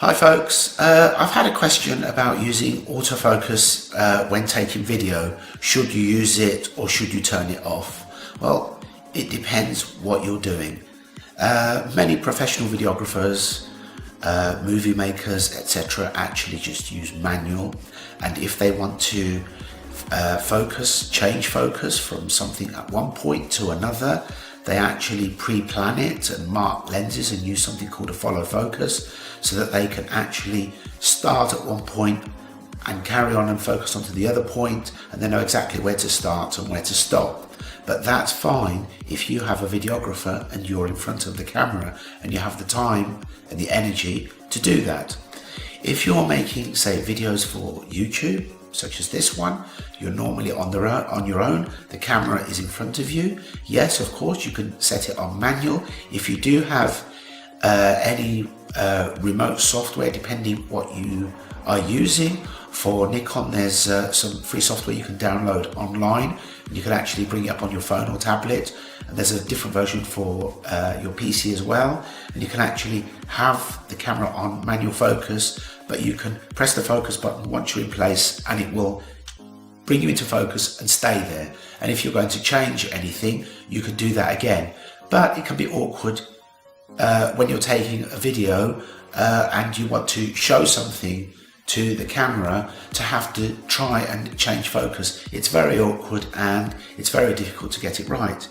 Hi folks, I've had a question about using autofocus when taking video. Should you use it or should you turn it off? Well, it depends what you're doing. Many professional videographers, movie makers, etc. actually just use manual, and if they want to change focus from something at one point to another, they actually pre-plan it and mark lenses and use something called a follow focus, so that they can actually start at one point and carry on and focus onto the other point, and they know exactly where to start and where to stop. But that's fine if you have a videographer and you're in front of the camera and you have the time and the energy to do that. If you're making, say, videos for YouTube, such as this one, you're normally on your own, the camera is in front of you. Yes, of course, you can set it on manual. If you do have any remote software, depending what you are using. For Nikon, there's some free software you can download online. You can actually bring it up on your phone or tablet, and there's a different version for your PC as well, and you can actually have the camera on manual focus, but you can press the focus button once you're in place and it will bring you into focus and stay there. And if you're going to change anything, you can do that again, but it can be awkward when you're taking a video and you want to show something to the camera to have to try and change focus. It's very awkward and it's very difficult to get it right.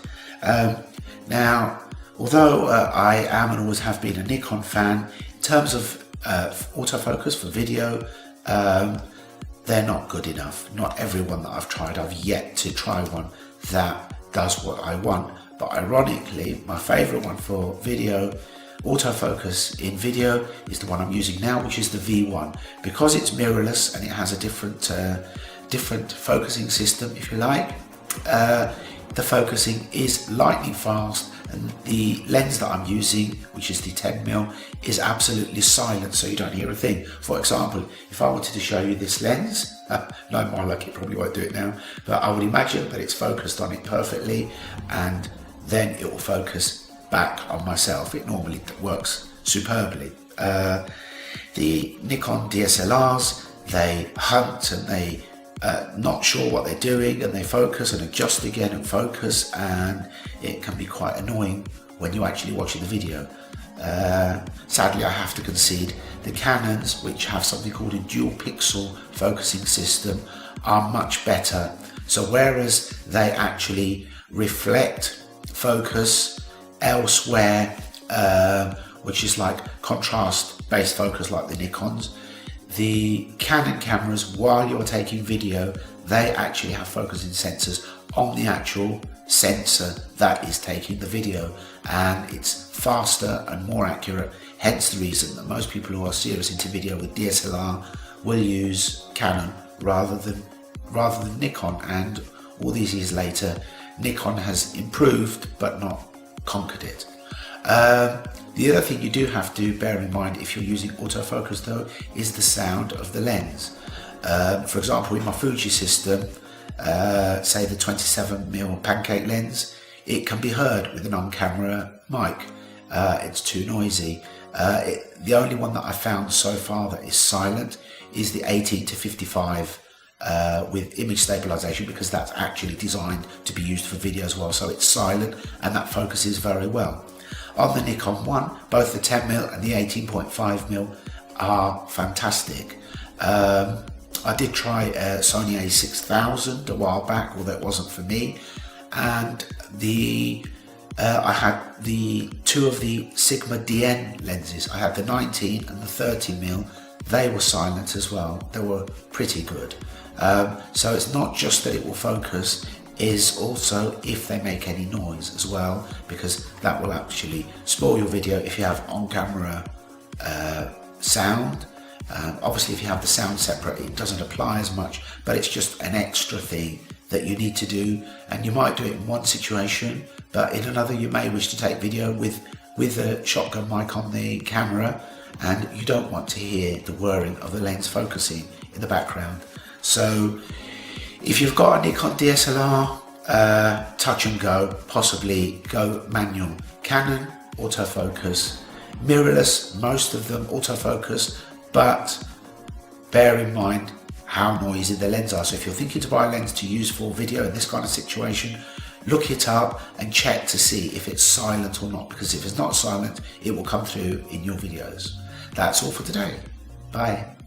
Now, although I am and always have been a Nikon fan, in terms of autofocus for video, they're not good enough. Not everyone that I've tried, I've yet to try one that does what I want. But ironically, my favorite one for video, autofocus in video, is the one I'm using now, which is the V1. Because it's mirrorless and it has a different focusing system, if you like, the focusing is lightning fast, and the lens that I'm using, which is the 10mm, is absolutely silent, so you don't hear a thing. For example, if I wanted to show you this lens, no more luck, it probably won't do it now, but I would imagine that it's focused on it perfectly, and then it will focus back on myself. It normally works superbly. The Nikon DSLRs, they hunt and they not sure what they're doing, and they focus and adjust again and focus, and it can be quite annoying when you're actually watching the video. Sadly, I have to concede, the Canons, which have something called a dual pixel focusing system, are much better. So whereas they actually reflect focus elsewhere, which is like contrast based focus like the Nikons, the Canon cameras, while you're taking video, they actually have focusing sensors on the actual sensor that is taking the video, and it's faster and more accurate. Hence the reason that most people who are serious into video with DSLR will use Canon rather than Nikon. And all these years later, Nikon has improved but not conquered it. The other thing you do have to bear in mind if you're using autofocus though is the sound of the lens. For example, in my Fuji system, say the 27mm pancake lens, it can be heard with an on-camera mic. It's too noisy. The only one that I found so far that is silent is the 18-55 with image stabilization, because that's actually designed to be used for video as well, so it's silent and that focuses very well. On the Nikon One, both the 10mm and the 18.5mm are fantastic. I did try a Sony a6000 a while back, although it wasn't for me, and I had the two of the Sigma DN lenses. I had the 19 and the 30mm. They were silent as well. They were pretty good. So it's not just that it will focus, is also if they make any noise as well, because that will actually spoil your video if you have on-camera sound. Obviously if you have the sound separate, it doesn't apply as much, but it's just an extra thing that you need to do, and you might do it in one situation, but in another you may wish to take video with a shotgun mic on the camera, and you don't want to hear the whirring of the lens focusing in the background. So if you've got a Nikon DSLR, touch and go, possibly go manual. Canon autofocus Mirrorless, most of them autofocus, but bear in mind how noisy the lens are. So if you're thinking to buy a lens to use for video in this kind of situation, look it up and check to see if it's silent or not, because if it's not silent, it will come through in your videos. That's all for today. Bye.